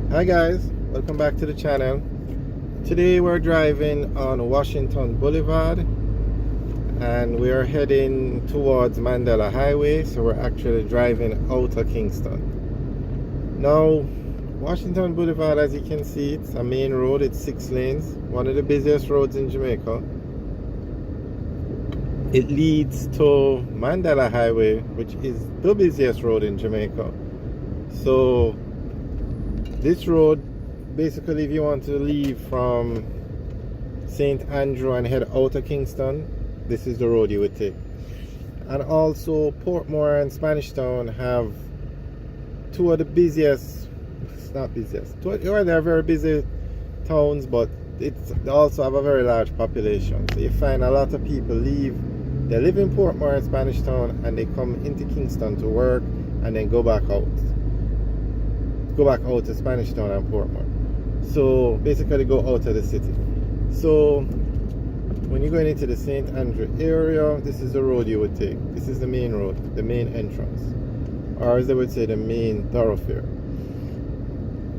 Hi guys, welcome back to the channel. Today we're driving on Washington Boulevard and we are heading towards Mandala Highway, so we're actually driving out of Kingston. Now, Washington Boulevard, as you can see, it's a main road, it's 6 lanes, one of the busiest roads in Jamaica. It leads to Mandala Highway, which is the busiest road in Jamaica. So this road, basically, if you want to leave from St. Andrew and head out of Kingston, this is the road you would take. And also Portmore and Spanish Town have two of the busiest, it's not busiest, they're very busy towns, but they also have a very large population. So you find a lot of people they live in Portmore and Spanish Town and they come into Kingston to work and then go back out to Spanish Town and Portmore. So basically go out of the city. So when you're going into the St. Andrew area, this is the road you would take. This is the main road, the main entrance, or as they would say, the main thoroughfare.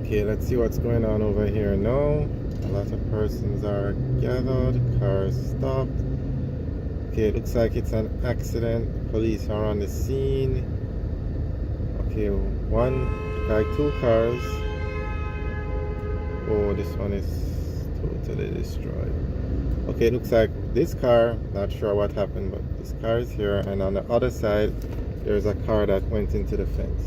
Okay, let's see what's going on over here now. A lot of persons are gathered, cars stopped. Okay, it looks like it's an accident. Police are on the scene. Okay, two cars. Oh, this one is totally destroyed. Okay, it looks like this car, not sure what happened, but this car is here, and on the other side there's a car that went into the fence.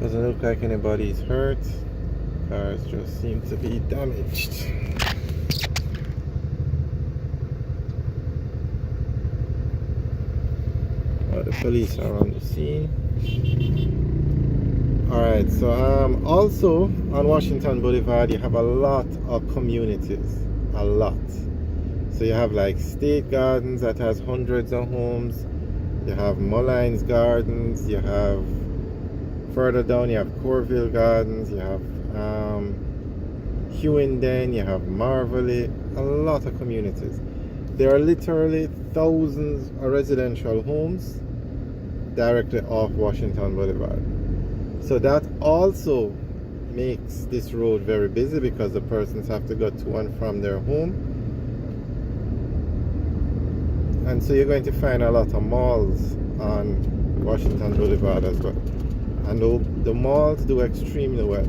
Doesn't look like anybody's hurt. Cars just seem to be damaged. The police are on the scene. Alright, so also on Washington Boulevard you have a lot of communities. A lot. So you have like State Gardens that has hundreds of homes. You have Mullines Gardens. You have further down you have Corville Gardens. You have Hewenden. You have Marvelly. A lot of communities. There are literally thousands of residential homes directly off Washington Boulevard. So that also makes this road very busy because the persons have to go to and from their home. And so you're going to find a lot of malls on Washington Boulevard as well. And the malls do extremely well.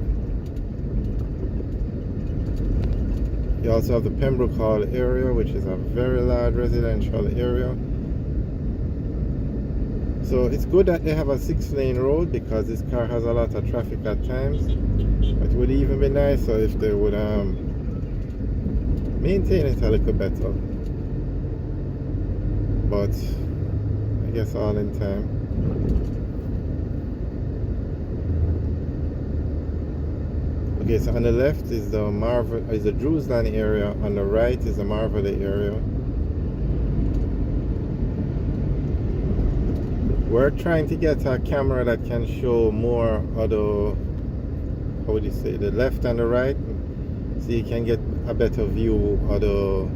You also have the Pembroke Hall area, which is a very large residential area. So it's good that they have a 6-lane road because this car has a lot of traffic at times. It would even be nicer if they would maintain it a little better. But I guess all in time. Okay, so on the left is the Drewsland area. On the right is the Marvelly area. We're trying to get a camera that can show more of the, how would you say, the left and the right, so you can get a better view of the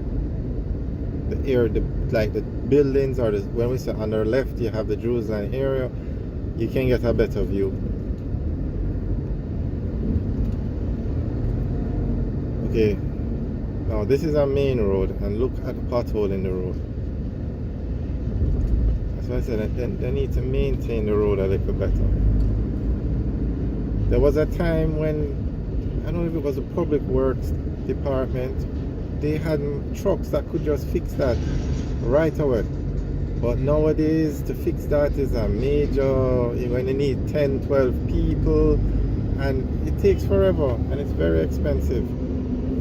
buildings, or when we say on the left you have the Drewsland area, you can get a better view. Okay, now this is a main road, and look at the pothole in the road. That's why I said they need to maintain the road a little better. There was a time when, I don't know if it was the Public Works Department, they had trucks that could just fix that right away. But nowadays, to fix that is a major, when you need 10, 12 people, and it takes forever, and it's very expensive.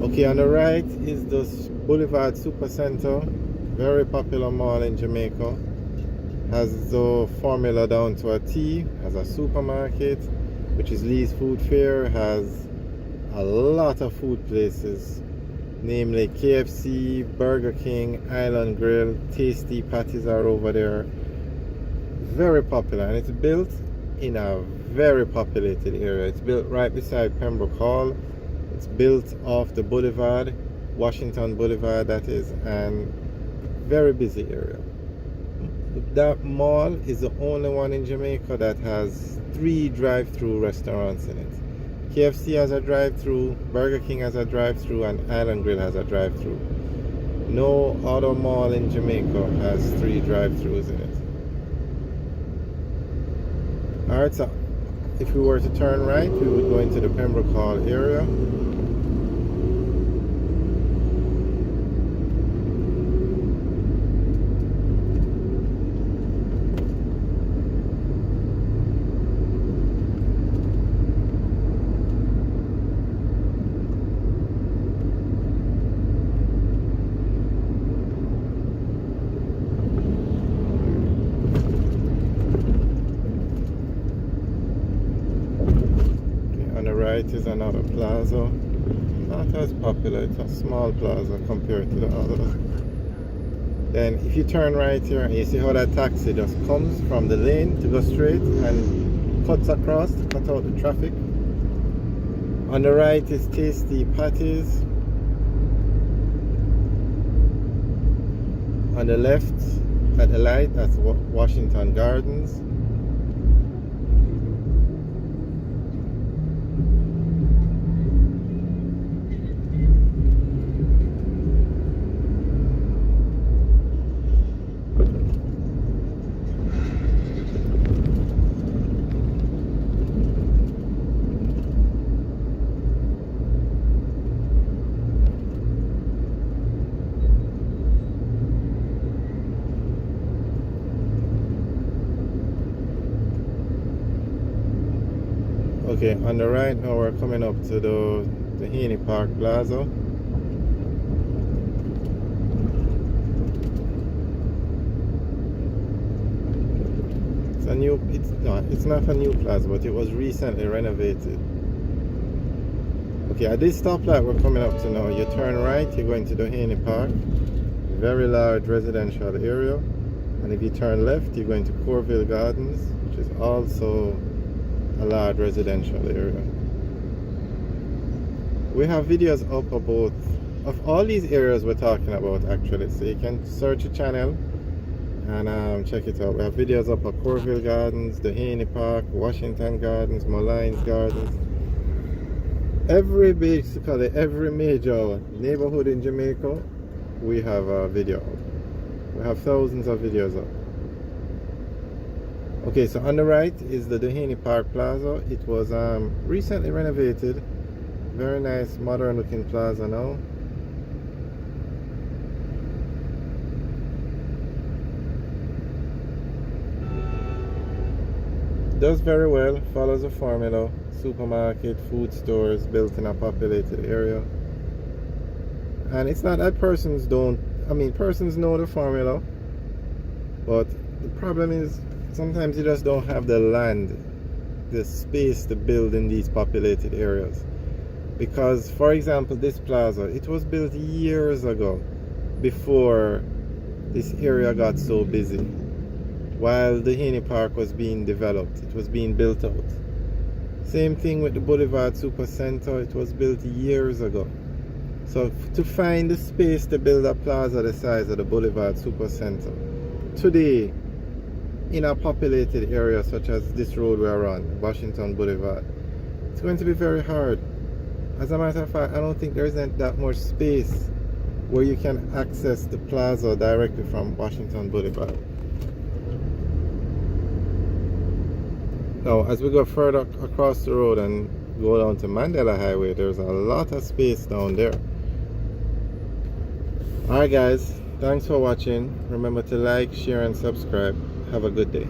Okay, on the right is the Boulevard Supercenter, very popular mall in Jamaica. Has the formula down to a T, has a supermarket, which is Lee's Food Fair, has a lot of food places, namely KFC, Burger King, Island Grill, Tasty Patties are over there. Very popular, and it's built in a very populated area. It's built right beside Pembroke Hall. It's built off the boulevard, Washington Boulevard that is, and very busy area. That mall is the only one in Jamaica that has 3 drive-through restaurants in it. KFC has a drive-through, Burger King has a drive-through, and Island Grill has a drive-through. No other mall in Jamaica has 3 drive-throughs in it. Alright, so if we were to turn right, we would go into the Pembroke Hall area. Right is another plaza, not as popular. It's a small plaza compared to the others. Then if you turn right here, you see how that taxi just comes from the lane to go straight and cuts across to cut out the traffic. On the right is Tasty Patties. On the left at the light, that's Washington Gardens. Okay, on the right now we're coming up to the Tahini Park Plaza. It's not a new plaza, but it was recently renovated. Okay, at this stoplight we're coming up to now, you turn right, you're going to Duhini Park, very large residential area, and if you turn left, you're going to Corville Gardens, which is also a large residential area. We have videos up about of all these areas we're talking about actually, so you can search the channel and check it out. We have videos up at Corville Gardens, Duhini Park, Washington Gardens, Malines Gardens. Basically every major neighborhood in Jamaica, we have a video up. We have thousands of videos up. Okay, so on the right is the Duhini Park Plaza. It was recently renovated. Very nice, modern looking plaza now. Does very well, follows the formula. Supermarket, food stores built in a populated area. And it's not that persons know the formula, but the problem is sometimes you just don't have the land, the space to build in these populated areas. Because, for example, this plaza, it was built years ago, before this area got so busy. While the Duhini Park was being developed, it was being built out. Same thing with the Boulevard Super Center, it was built years ago. So to find the space to build a plaza the size of the Boulevard Super Center today, in a populated area such as this road we're on, Washington Boulevard, it's going to be very hard. As a matter of fact, I don't think there isn't that much space where you can access the plaza directly from Washington Boulevard. Now, as we go further across the road and go down to Mandala Highway, there's a lot of space down there. Alright guys, thanks for watching. Remember to like, share and subscribe. Have a good day.